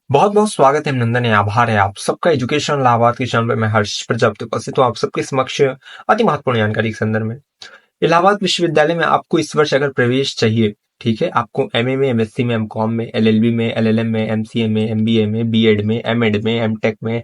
बहुत बहुत स्वागत है अभिनंदन है आभार है आप सबका एजुकेशन इलाहाबाद के चैनल पर मैं हर्ष प्रजापति उपस्थित हूँ आप सबके समक्ष अति महत्वपूर्ण जानकारी के संदर्भ में। इलाहाबाद विश्वविद्यालय में आपको इस वर्ष अगर प्रवेश चाहिए, ठीक है, आपको एमए में, एमएससी में, एमकॉम में, एलएलबी में, एलएलएम में, एमसीए में, एमबीए में, बीएड में, एमएड में, एमटेक में,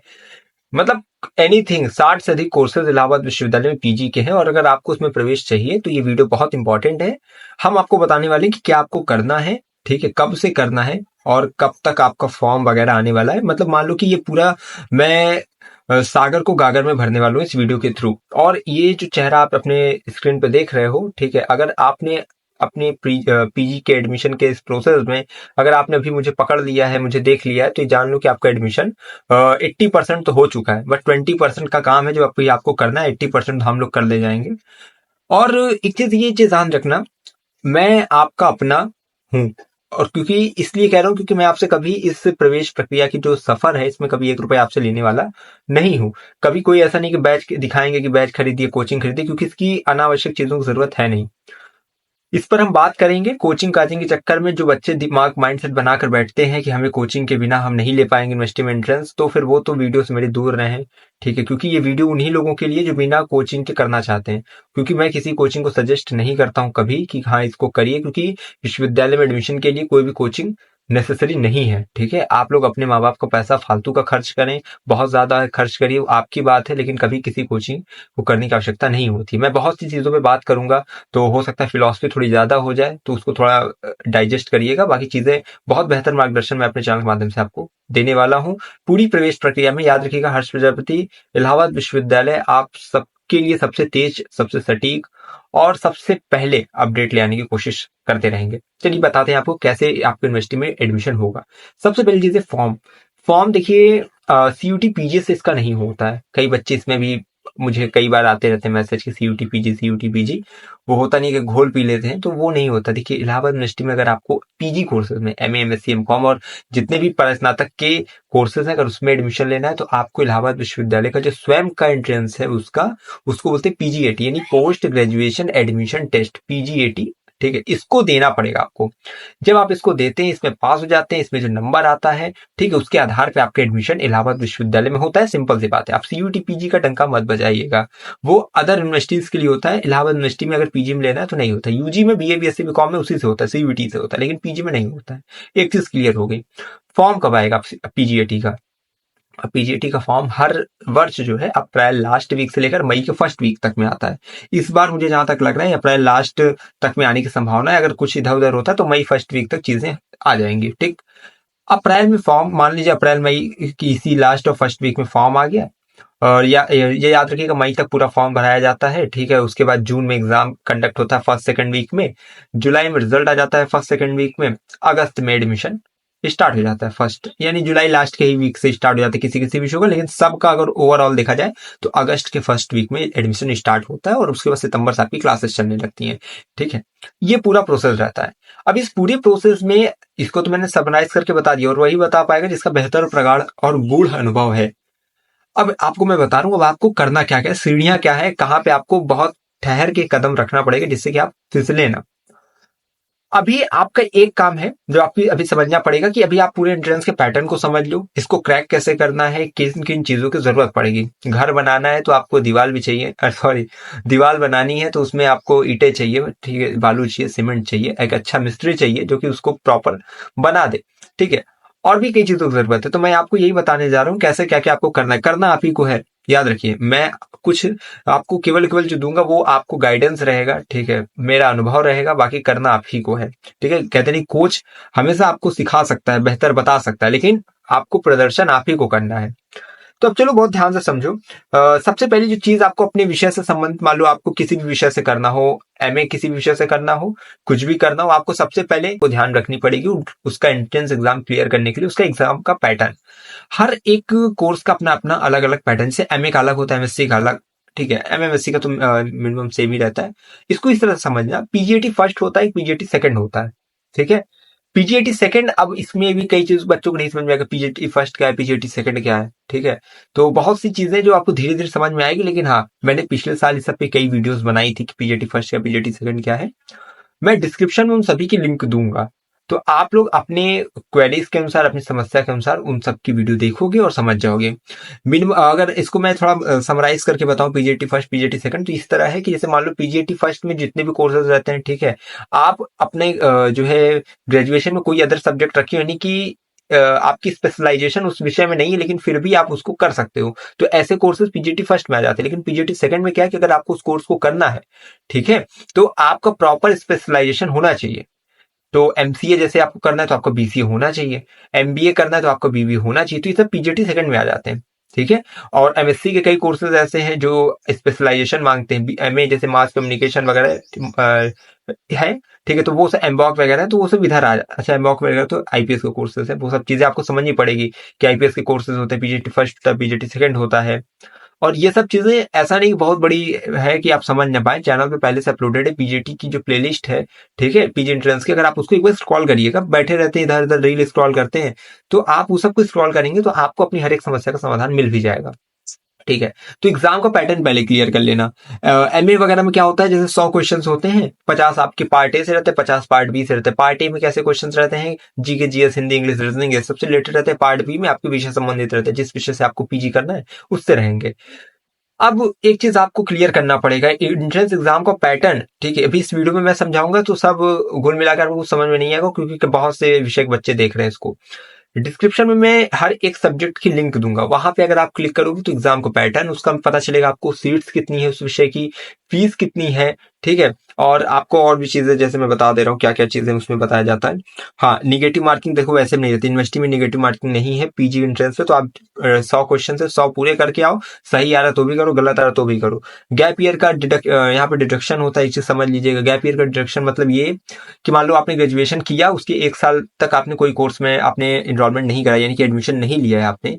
मतलब एनीथिंग 60 से अधिक कोर्सेज इलाहाबाद विश्वविद्यालय में पीजी के हैं। और अगर आपको उसमें प्रवेश चाहिए तो ये वीडियो बहुत इंपॉर्टेंट है। हम आपको बताने वाले हैं कि क्या आपको करना है, ठीक है, कब से करना है और कब तक आपका फॉर्म वगैरह आने वाला है। मतलब मान लो कि ये पूरा मैं सागर को गागर में भरने वाला हूँ इस वीडियो के थ्रू। और ये जो चेहरा आप अपने स्क्रीन पे देख रहे हो, ठीक है, अगर आपने अपने पीजी के एडमिशन के इस प्रोसेस में अगर आपने अभी मुझे पकड़ लिया है, मुझे देख लिया है, तो ये जान लो कि आपका एडमिशन 80% तो हो चुका है, बट 20% का काम है जो आपको करना है। 80% हम लोग कर ले जाएंगे। और एक चीज ये चीज ध्यान रखना, मैं आपका अपना हूँ। और क्योंकि इसलिए कह रहा हूँ क्योंकि मैं आपसे कभी इस प्रवेश प्रक्रिया की जो सफर है इसमें कभी 1 रुपए आपसे लेने वाला नहीं हूँ। कभी कोई ऐसा नहीं कि बैच दिखाएंगे कि बैच खरीदिए, कोचिंग खरीदिए, क्योंकि इसकी अनावश्यक चीजों की जरूरत है नहीं। इस पर हम बात करेंगे। कोचिंग काचिंग के चक्कर में जो बच्चे दिमाग माइंडसेट बनाकर बैठते हैं कि हमें कोचिंग के बिना हम नहीं ले पाएंगे यूनिवर्सिटी में एंट्रेंस, तो फिर वो तो वीडियो से मेरे दूर रहें, ठीक है, क्योंकि ये वीडियो उन्हीं लोगों के लिए जो बिना कोचिंग के करना चाहते हैं। क्योंकि मैं किसी कोचिंग को सजेस्ट नहीं करता हूं कभी कि हाँ इसको करिए, क्योंकि विश्वविद्यालय में एडमिशन के लिए कोई भी कोचिंग नेसेसरी नहीं है, ठीक है। आप लोग अपने माँ बाप का पैसा फालतू का खर्च करें, बहुत ज्यादा खर्च करिए, वो आपकी बात है, लेकिन कभी किसी कोचिंग को करने की आवश्यकता नहीं होती। मैं बहुत सी चीजों पे बात करूंगा, तो हो सकता है फिलॉसफी थोड़ी ज्यादा हो जाए, तो उसको थोड़ा डाइजेस्ट करिएगा। बाकी चीजें बहुत बेहतर मार्गदर्शन मैं अपने चैनल के माध्यम से आपको देने वाला हूँ। पूरी प्रवेश प्रक्रिया में याद रखिएगा, हर्ष प्रजापति इलाहाबाद विश्वविद्यालय आप सबके लिए सबसे तेज, सबसे सटीक और सबसे पहले अपडेट ले आने की कोशिश करते रहेंगे। चलिए बताते हैं आपको कैसे आपको यूनिवर्सिटी में एडमिशन होगा। सबसे पहली चीज है फॉर्म। फॉर्म देखिए, सीयूटी पीजी से इसका नहीं होता है। कई बच्चे इसमें भी मुझे कई बार आते रहते हैं मैसेज कि सीयूटी पीजी, सीयूटी पीजी। वो होता नहीं कि घोल पी लेते हैं, तो वो नहीं होता। देखिए इलाहाबाद यूनिवर्सिटी में अगर आपको पीजी कोर्सेज में एमए, एमएससी, एमकॉम और जितने भी स्नातक के कोर्सेज हैं, अगर उसमें एडमिशन लेना है तो आपको इलाहाबाद विश्वविद्यालय का जो स्वयं का एंट्रेंस है उसको बोलते हैं पीजीएटी, यानी post graduation admission test, PGAT, ठीक है, इसको देना पड़ेगा आपको। जब आप इसको देते हैं, इसमें पास हो जाते हैं, इसमें जो नंबर आता है, ठीक है, उसके आधार पे आपका एडमिशन इलाहाबाद विश्वविद्यालय में होता है। सिंपल सी बात है। आप सीयूटी पीजी का डंका मत बजाइएगा, वो अदर यूनिवर्सिटीज के लिए होता है। इलाहाबाद यूनिवर्सिटी में अगर पीजी में लेना है तो नहीं होता। यूजी में बीए, बीएससी, बीकॉम में उसी से होता है, सीयूटी से होता है, लेकिन पीजी में नहीं होता है। एक चीज क्लियर हो गई। फॉर्म कब आएगा पीजीएटी का? पीजीटी का फॉर्म हर वर्ष जो है अप्रैल लास्ट वीक से लेकर मई के फर्स्ट वीक तक में आता है। इस बार मुझे जहां तक लग रहा है अप्रैल लास्ट तक में आने की संभावना है। अगर कुछ इधर उधर होता है तो मई फर्स्ट वीक तक चीजें आ जाएंगी, ठीक। अप्रैल में फॉर्म, मान लीजिए अप्रैल मई की इसी लास्ट और फर्स्ट वीक में फॉर्म आ गया, और ये याद रखिएगा मई तक पूरा फॉर्म भराया जाता है, ठीक है। उसके बाद जून में एग्जाम कंडक्ट होता है फर्स्ट सेकंड वीक में, जुलाई में रिजल्ट आ जाता है फर्स्ट सेकंड वीक में, अगस्त में एडमिशन स्टार्ट हो जाता है फर्स्ट, यानी जुलाई लास्ट के ही वीक से स्टार्ट हो जाता है किसी किसी विषय का, लेकिन सबका अगर ओवरऑल देखा जाए तो अगस्त के फर्स्ट वीक में एडमिशन स्टार्ट होता है और उसके बाद सितंबर से आपकी क्लासेस चलने लगती हैं, ठीक है। ये पूरा प्रोसेस रहता है। अब इस पूरे प्रोसेस में इसको तो मैंने समराइज करके बता दिया, और वही बता पाएगा जिसका बेहतर, प्रगाढ़ और गूढ़ अनुभव है। अब आपको मैं बता रहा हूँ अब आपको करना क्या क्या है, सीढ़ियां क्या है, कहाँ पे आपको बहुत ठहर के कदम रखना पड़ेगा जिससे कि आप फिसले ना। अभी आपका एक काम है जो आपको अभी समझना पड़ेगा कि अभी आप पूरे एंट्रेंस के पैटर्न को समझ लो, इसको क्रैक कैसे करना है, किन किन चीजों की जरूरत पड़ेगी। घर बनाना है तो आपको दीवार भी चाहिए, सॉरी, दीवार बनानी है तो उसमें आपको ईंटें चाहिए, ठीक है, बालू चाहिए, सीमेंट चाहिए, एक अच्छा मिस्त्री चाहिए जो कि उसको प्रॉपर बना दे, ठीक है। और भी कई चीजों की जरूरत है। तो मैं आपको यही बताने जा रहा हूँ कैसे क्या क्या आपको करना है। करना आप ही को है। याद रखिए, मैं कुछ आपको केवल केवल जो दूंगा वो आपको गाइडेंस रहेगा, ठीक है, मेरा अनुभव रहेगा, बाकी करना आप ही को है, ठीक है। कहते नहीं, कोच हमेशा आपको सिखा सकता है, बेहतर बता सकता है, लेकिन आपको प्रदर्शन आप ही को करना है। तो अब चलो बहुत ध्यान से समझो। सबसे पहली जो चीज आपको अपने विषय से संबंधित, मान लो आपको किसी भी विषय से करना हो, एमए किसी भी विषय से करना हो, कुछ भी करना हो, आपको सबसे पहले को ध्यान रखनी पड़ेगी उसका एंट्रेंस एग्जाम क्लियर करने के लिए उसका एग्जाम का पैटर्न। हर एक कोर्स का अपना अपना अलग अलग पैटर्न, से एमए का अलग होता है, एमएससी का अलग, ठीक है। एमएमएससी का तो मिनिमम सेम ही रहता है। इसको इस तरह से समझना, पीजीटी फर्स्ट होता है, पीजीटी सेकंड होता है, ठीक है। पीजीटी सेकंड, अब इसमें भी कई चीज बच्चों को नहीं समझ में आएगा, पीजीटी फर्स्ट क्या है, पीजीटी सेकंड क्या है, ठीक है। तो बहुत सी चीजें जो आपको धीरे धीरे समझ में आएगी, लेकिन हाँ, मैंने पिछले साल इस सब पे कई वीडियोस बनाई थी कि पीजीटी फर्स्ट क्या, पीजीटी सेकंड क्या है। मैं डिस्क्रिप्शन में उन सभी की लिंक दूंगा, तो आप लोग अपने क्वेरीज के अनुसार, अपनी समस्या के अनुसार उन सब की वीडियो देखोगे और समझ जाओगे। मिनिमम अगर इसको मैं थोड़ा समराइज करके बताऊं, पीजीटी फर्स्ट पीजीटी सेकंड, तो इस तरह है कि जैसे मान लो पीजीटी फर्स्ट में जितने भी कोर्सेज रहते हैं, ठीक है, आप अपने जो है ग्रेजुएशन में कोई अदर सब्जेक्ट रखिए, यानी कि आपकी स्पेशलाइजेशन उस विषय में नहीं है, लेकिन फिर भी आप उसको कर सकते हो, तो ऐसे कोर्सेज पीजीटी फर्स्ट में आ जाते हैं। लेकिन पीजीटी सेकंड में क्या है कि अगर आपको उस कोर्स को करना है, ठीक है, तो आपका प्रॉपर स्पेशलाइजेशन होना चाहिए। तो एमसीए जैसे आपको करना है तो आपको बीसीए होना चाहिए, एमबीए करना है तो आपको बीबी होना चाहिए, तो ये सब पीजीटी सेकंड में आ जाते हैं, ठीक है। और एमएससी के कई कोर्सेज ऐसे हैं जो स्पेशलाइजेशन मांगते हैं, एमए जैसे मास कम्युनिकेशन वगैरह है, ठीक है, तो वो सब एमबॉक वगैरह है, तो वो सब इधर आ जा, अच्छा एमबॉक वगैरह तो आईपीएस के कोर्सेज है, वो सब चीजें आपको समझनी पड़ेगी कि आईपीएस के कोर्सेज होते हैं, पीजीटी फर्स्ट होता है, पीजीटी सेकंड होता है। और ये सब चीजें ऐसा नहीं बहुत बड़ी है कि आप समझ ना पाए, चैनल पे पहले से अपलोडेड है पीजीटी की जो प्लेलिस्ट है, ठीक है, पीजी एंट्रेंस की, अगर आप उसको एक बार स्क्रॉल करिएगा, बैठे रहते हैं इधर उधर रील स्क्रॉल करते हैं, तो आप उस सबको स्क्रॉल करेंगे तो आपको अपनी हर एक समस्या का समाधान मिल भी जाएगा, ठीक है। तो एग्जाम का पैटर्न पहले क्लियर कर लेना। एमए वगैरह में क्या होता है, जैसे 100 क्वेश्चंस होते हैं, 50 आपके पार्ट ए से रहते हैं, 50 पार्ट बी से रहते हैं। पार्ट ए में कैसे क्वेश्चंस रहते हैं, GK GS Hindi English reasoning ये सबसे रिलेटेड रहते हैं। पार्ट बी में आपके विषय संबंधित रहते हैं, जिस विषय से आपको पीजी करना है उससे रहेंगे। अब एक चीज आपको क्लियर करना पड़ेगा, एंट्रेंस एग्जाम का पैटर्न, ठीक है, अभी इस वीडियो में मैं समझाऊंगा तो सब घुल मिलाकर आपको समझ में नहीं आएगा, क्योंकि बहुत से विषय के बच्चे देख रहे हैं इसको। डिस्क्रिप्शन में मैं हर एक सब्जेक्ट की लिंक दूंगा, वहां पे अगर आप क्लिक करोगे तो एग्जाम को पैटर्न उसका पता चलेगा, आपको सीट्स कितनी है उस विषय की, फीस कितनी है, ठीक है, और आपको और भी चीजें जैसे मैं बता दे रहा हूँ क्या क्या चीजें उसमें बताया जाता है। हाँ, निगेटिव मार्किंग देखो वैसे नहीं रहती, यूनिवर्सिटी में निगेटिव मार्किंग नहीं है पीजी एंट्रेंस पे, तो आप 100 क्वेश्चन से 100 पूरे करके आओ, सही आ रहा तो भी करो, गलत आ रहा तो भी करो। गैप ईयर का यहाँ पे डिडक्शन होता है, एक चीज समझ लीजिएगा। गैप ईयर का डिडक्शन मतलब ये कि मान लो आपने ग्रेजुएशन किया, उसके 1 साल तक आपने कोई कोर्स में आपने इनरोलमेंट नहीं करा, यानी कि एडमिशन नहीं लिया है आपने,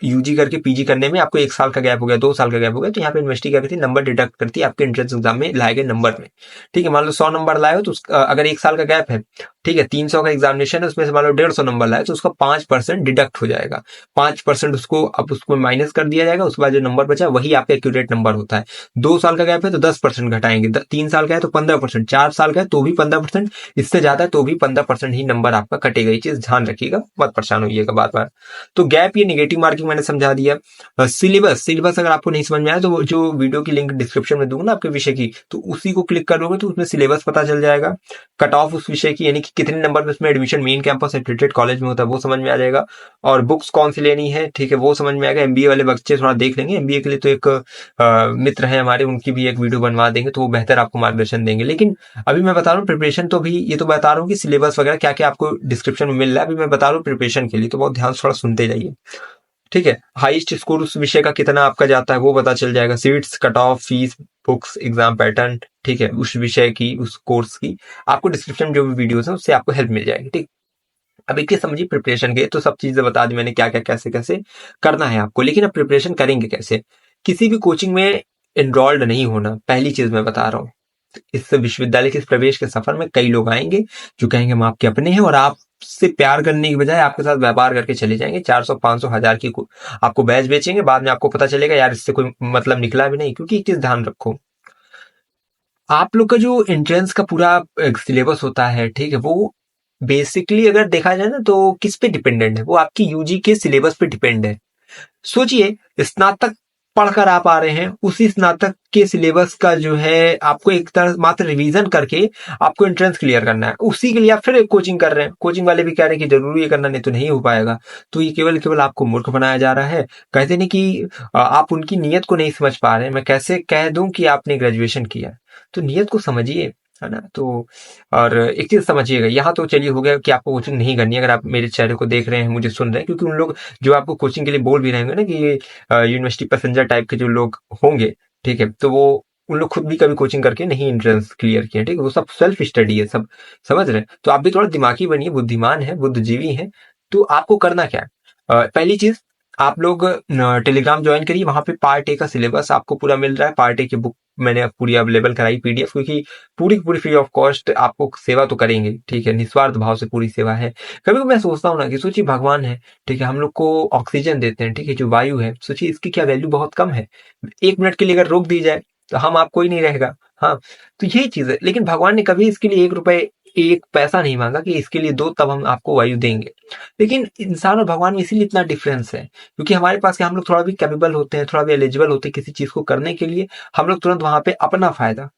यूजी करके पीजी करने में आपको 1 साल का गैप हो गया, 2 साल का गैप हो गया, तो यहाँ पे यूनिवर्सिटी क्या करती है, नंबर डिडक्ट करती है आपके एंट्रेंस एग्जाम में लाए गए नंबर में, ठीक है। मान लो 100 नंबर लाए हो तो अगर 1 साल का गैप है, ठीक है, 300 का एग्जामिनेशन है, उसमें से मान लो 150 नंबर लाए तो उसका 5% डिडक्ट हो जाएगा, 5% उसको अब उसको माइनस कर दिया जाएगा, उसके बाद जो नंबर बचा वही आपका एक्यूरेट नंबर होता है। 2 साल का गैप है तो 10% घटाएंगे, 3 साल का है तो 15%, 4 साल का है तो भी 15%, इससे ज्यादा है तो भी 15% ही नंबर आपका कटेगा। ये चीज ध्यान रखिएगा, मत परेशान होइएगा बार बार। तो गैप ये निगेटिव मार्किंग मैंने समझा दिया। सिलेबस अगर आपको नहीं समझ में आया तो जो वीडियो की लिंक डिस्क्रिप्शन में दूंगा ना आपके विषय की, तो उसी को क्लिक करोगे तो उसमें सिलेबस पता चल जाएगा, कट ऑफ उस विषय की, यानी कि कितने नंबर में उसमें admission main campus affiliated college में होता है वो समझ में आ जाएगा, और बुक्स कौन सी लेनी है, ठीक है, वो समझ में आएगा। एमबीए वाले बच्चे थोड़ा देख लेंगे, एमबीए के लिए तो एक मित्र है हमारे, उनकी भी एक वीडियो बनवा देंगे तो वो बेहतर आपको मार्गदर्शन देंगे। लेकिन अभी मैं बता रहा हूँ प्रिपरेशन, तो भी ये तो बता रहा हूँ कि सिलेबस वगैरह क्या क्या आपको डिस्क्रिप्शन में मिल रहा है, अभी मैं बता रहा हूँ प्रिपरेशन के लिए, तो बहुत ध्यान से थोड़ा सुनते जाइए, ठीक है। हाईएस्ट स्कोर उस विषय का कितना आपका जाता है वो पता चल जाएगा, seats, cut off, fees, books, exam pattern, ठीक है, उस विषय की, उस कोर्स की आपको डिस्क्रिप्शन में जो भी वीडियोस है उससे आपको हेल्प मिल जाएगी, ठीक। अब एक समझिए प्रिपरेशन के, तो सब चीजें बता दी मैंने क्या क्या कैसे कैसे करना है आपको, लेकिन अब प्रिपरेशन करेंगे कैसे। किसी भी कोचिंग में एनरोल्ड नहीं होना, पहली चीज मैं बता रहा हूँ। इस विश्वविद्यालय के इस प्रवेश के सफर में कई लोग आएंगे जो कहेंगे हम आपके अपने हैं, और आपसे प्यार करने की बजाय आपके साथ व्यापार करके चले जाएंगे, 400 500 1000 की आपको बैच बेचेंगे, बाद में आपको पता चलेगा यार इससे कोई मतलब निकला भी नहीं। क्योंकि एक चीज ध्यान रखो, आप लोग का जो एंट्रेंस का पूरा सिलेबस होता है, ठीक है, वो बेसिकली अगर देखा जाए ना तो किस पे डिपेंडेंट है, वो आपकी यूजी के सिलेबस पे डिपेंड है। सोचिए, स्नातक पढ़कर आप आ रहे हैं, उसी स्नातक के सिलेबस का जो है आपको एक तरह मात्र रिवीजन करके आपको एंट्रेंस क्लियर करना है, उसी के लिए आप फिर एक कोचिंग कर रहे हैं। कोचिंग वाले भी कह रहे हैं कि जरूरी है करना, नहीं तो नहीं हो पाएगा। तो ये केवल केवल आपको मूर्ख बनाया जा रहा है। कहते नहीं कि आप उनकी नीयत को नहीं समझ पा रहे हैं। मैं कैसे कह दूं कि आपने ग्रेजुएशन किया, तो नीयत को समझिए, है ना। तो और एक चीज समझिएगा, यहाँ तो चलिए हो गया कि आपको कोचिंग नहीं करनी है, अगर आप मेरे चेहरे को देख रहे हैं, मुझे सुन रहे हैं, क्योंकि उन लोग जो आपको कोचिंग के लिए बोल भी रहे होंगे ना कि यूनिवर्सिटी पैसेंजर टाइप के जो लोग होंगे, ठीक है, तो वो उन लोग खुद भी कभी कोचिंग करके नहीं एंट्रेंस क्लियर किया, ठीक है, वो सब सेल्फ स्टडी है, सब समझ रहे हैं। तो आप भी थोड़ा दिमागी बनिए, बुद्धिमान है, बुद्धिजीवी है। तो आपको करना क्या है, पहली चीज आप लोग टेलीग्राम ज्वाइन करिए, वहां पे पार्ट ए का सिलेबस आपको पूरा मिल रहा है। पार्ट ए की बुक मैंने पूरी अवेलेबल कराई पीडीएफ, क्योंकि पूरी पूरी फ्री ऑफ कॉस्ट आपको सेवा तो करेंगे, ठीक है, निस्वार्थ भाव से पूरी सेवा है। कभी कभी मैं सोचता हूँ ना कि सोचिए भगवान है, ठीक है, हम लोग को ऑक्सीजन देते हैं, ठीक है, जो वायु है, सोचिए इसकी क्या वैल्यू बहुत कम है। 1 मिनट के लिए अगर रोक दी जाए तो हम आप कोई नहीं रहेगा। हाँ, तो यही चीज है, लेकिन भगवान ने कभी इसके लिए 1 रुपए एक पैसा नहीं मांगा कि इसके लिए दो, तब हम आपको वायु देंगे। लेकिन इंसान और भगवान में इसीलिए इतना डिफरेंस है, क्योंकि हमारे पास क्या, हम लोग थोड़ा भी कैपेबल होते हैं, थोड़ा भी एलिजिबल होते हैं किसी चीज को करने के लिए, हम लोग तुरंत वहां पे अपना फायदा,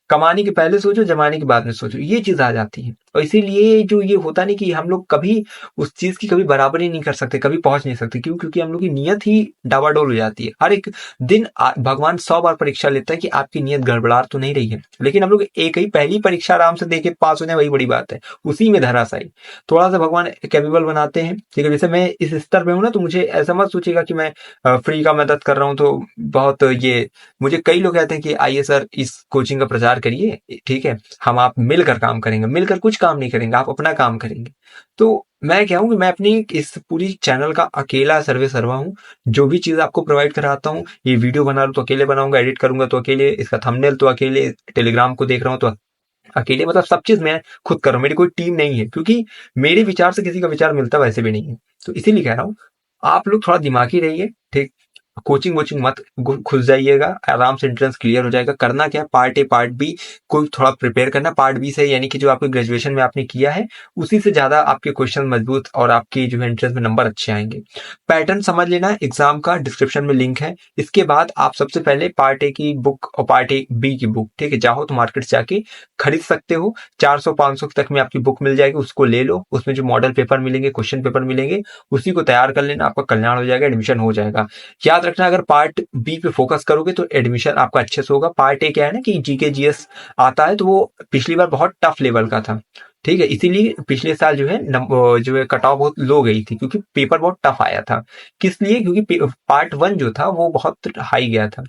कमाने के पहले सोचो, जमाने के बाद में सोचो, ये चीज आ जाती है। और इसीलिए जो ये होता नहीं कि हम लोग कभी उस चीज की कभी बराबरी नहीं कर सकते, कभी पहुंच नहीं सकते। क्यों? क्योंकि हम लोग की नियत ही डावाडोल हो जाती है। हर एक दिन भगवान 100 बार परीक्षा लेता है कि आपकी नियत गड़बड़ा तो नहीं रही है, लेकिन हम लोग एक ही पहली परीक्षा आराम से देके पास हो जाए, वही बड़ी बात है। उसी में धराशायी थोड़ा सा भगवान कैपेबल बनाते हैं। ठीक है, जैसे मैं इस स्तर पे हूँ ना, तो मुझे ऐसा मत सोचेगा कि मैं फ्री का मदद कर रहा हूँ तो बहुत ये, मुझे कई लोग कहते हैं कि आइए सर इस कोचिंग का प्रचार करिए, ठीक है, हम आप मिलकर काम करेंगे। मिलकर कुछ काम नहीं करेंगे, आप अपना काम करेंगे। तो मैं क्या हूँ कि मैं अपनी इस पूरी चैनल का अकेला सर्वे सर्वा हूँ। जो भी चीज आपको प्रोवाइड कराता हूँ, ये वीडियो बना रहा हूँ तो अकेले बनाऊंगा, एडिट करूंगा तो अकेले, इसका थंबनेल तो अकेले, टेलीग्राम को देख रहा हूँ तो अकेले, मतलब सब चीज मैं खुद कर रहा हूँ। मेरी कोई टीम नहीं है, क्योंकि मेरे विचार से किसी का विचार मिलता वैसे भी नहीं है। तो इसीलिए कह रहा हूँ, आप लोग थोड़ा दिमागी रहिए, ठीक। कोचिंग वोचिंग मत घुस जाइएगा, आराम से एंट्रेंस क्लियर हो जाएगा। करना क्या, पार्ट ए पार्ट बी को थोड़ा प्रिपेयर करना। पार्ट बी से यानी कि जो आपके ग्रेजुएशन में आपने किया है, उसी से ज्यादा आपके क्वेश्चन मजबूत और आपकी जो है एंट्रेंस में नंबर अच्छे आएंगे। पैटर्न समझ लेना, एग्जाम का डिस्क्रिप्शन में लिंक है। इसके बाद आप सबसे पहले पार्ट ए की बुक और पार्ट ए बी की बुक, ठीक है, चाहो तो मार्केट से जाके खरीद सकते हो। 400-500 तक में आपकी बुक मिल जाएगी, उसको ले लो। उसमें जो मॉडल पेपर मिलेंगे, क्वेश्चन पेपर मिलेंगे, उसी को तैयार कर लेना, आपका कल्याण हो जाएगा, एडमिशन हो जाएगा। याद रखना, अगर पार्ट बी पे फोकस करोगे तो एडमिशन आपका अच्छे से होगा। पार्ट ए क्या है ना कि जीके जीएस आता है, तो वो पिछली बार बहुत टफ लेवल का था, ठीक है, इसीलिए पिछले साल जो है जो है कट ऑफ बहुत लो गई थी, क्योंकि पेपर बहुत टफ आया था। किस लिए? क्योंकि पार्ट वन जो था वो बहुत हाई गया था।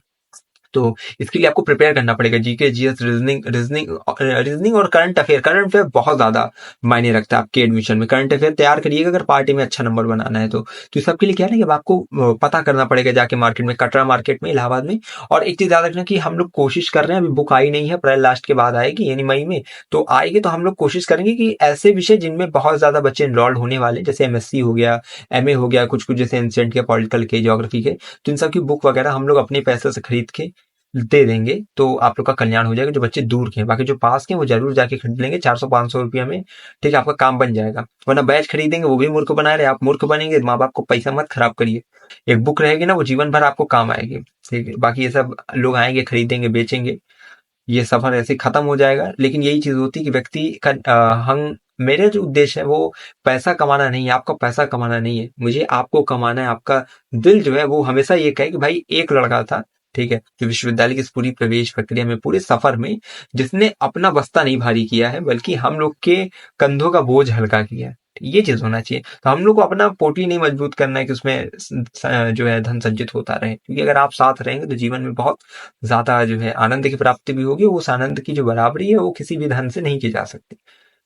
तो इसके लिए आपको प्रिपेयर करना पड़ेगा। GK GS, reasoning reasoning reasoning और करंट अफेयर। करंट अफेयर बहुत ज्यादा मायने रखता है आपके एडमिशन में। करंट अफेयर तैयार करिएगा अगर पार्टी में अच्छा नंबर बनाना है तो सबके लिए क्या है ना कि अब आपको पता करना पड़ेगा जाके मार्केट में, कटरा मार्केट में, इलाहाबाद में। और एक चीज याद रखना कि हम लोग कोशिश कर रहे हैं, अभी बुक आई नहीं है, अप्रैल लास्ट के बाद आएगी, यानी मई में तो आएगी। तो हम लोग कोशिश करेंगे कि ऐसे विषय जिनमें बहुत ज्यादा बच्चे इनरोल्ड होने वाले, जैसे एमएससी हो गया, एमए हो गया, कुछ कुछ जैसे एंशिएंट के, पॉलिटिकल के, ज्योग्राफी के, तो इन सब की बुक वगैरह हम लोग अपने पैसे से खरीद के दे देंगे, तो आप लोग का कल्याण हो जाएगा। जो बच्चे दूर के हैं, बाकी जो पास के हैं वो जरूर जाके खरीद लेंगे 400-500 रुपया में, ठीक है, आपका काम बन जाएगा। वरना बैच खरीदेंगे वो भी मूर्ख बना रहे, आप मूर्ख बनेंगे, माँ बाप को पैसा मत खराब करिए। एक बुक रहेगी ना, वो जीवन भर आपको काम आएगी, ठीक है। बाकी ये सब लोग आएंगे, खरीदेंगे, बेचेंगे, ये सफर ऐसे खत्म हो जाएगा। लेकिन यही चीज होती है कि व्यक्ति का हम, मेरे जो उद्देश्य है वो पैसा कमाना नहीं है, आपका पैसा कमाना नहीं है, मुझे आपको कमाना है। आपका दिल जो है वो हमेशा ये कहे कि भाई एक लड़का था, ठीक है, जो विश्वविद्यालय की इस पूरी प्रवेश प्रक्रिया में, पूरे सफर में, जिसने अपना बस्ता नहीं भारी किया है, बल्कि हम लोग के कंधों का बोझ हल्का किया है। ये चीज होना चाहिए। तो हम लोग को अपना पोटली नहीं मजबूत करना है कि उसमें जो है धन संचित होता रहे, क्योंकि अगर आप साथ रहेंगे तो जीवन में बहुत ज्यादा जो है आनंद की प्राप्ति भी होगी। उस आनंद की जो बराबरी है वो किसी भी धन से नहीं की जा सकती।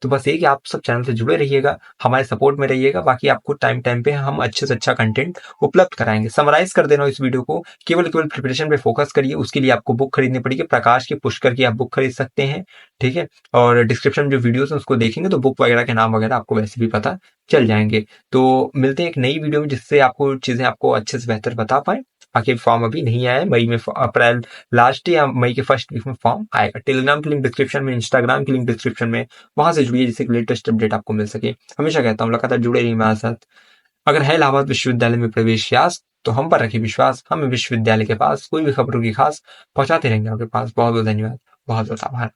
तो बस ये कि आप सब चैनल से जुड़े रहिएगा, हमारे सपोर्ट में रहिएगा। बाकी आपको टाइम टाइम पे हम अच्छे से अच्छा कंटेंट उपलब्ध कराएंगे। समराइज कर देना इस वीडियो को, केवल केवल प्रिपरेशन पे फोकस करिए। उसके लिए आपको बुक खरीदनी पड़ेगी, प्रकाश की, पुष्कर की आप बुक खरीद सकते हैं, ठीक है। और डिस्क्रिप्शन में जो वीडियोस है उसको देखेंगे तो बुक वगैरह के नाम वगैरह आपको वैसे भी पता चल जाएंगे। तो मिलते हैं एक नई वीडियो में, जिससे आपको चीजें आपको अच्छे से बेहतर बता पाए। बाकी फॉर्म अभी नहीं आया है, मई में, अप्रैल लास्ट या मई के फर्स्ट वीक में फॉर्म आएगा। टेलीग्राम की लिंक डिस्क्रिप्शन में, इंस्टाग्राम की लिंक डिस्क्रिप्शन में, वहां से जुड़िए जिससे लेटेस्ट अपडेट आपको मिल सके। हमेशा कहता हूँ लगातार जुड़े रहिए मेरे साथ। अगर है इलाहाबाद विश्वविद्यालय में प्रवेश की आस, तो हम पर रखिए विश्वास। हमें विश्वविद्यालय के पास कोई भी खबरों की खास पहुंचाते रहेंगे आपके पास। बहुत बहुत धन्यवाद, बहुत बहुत आभार।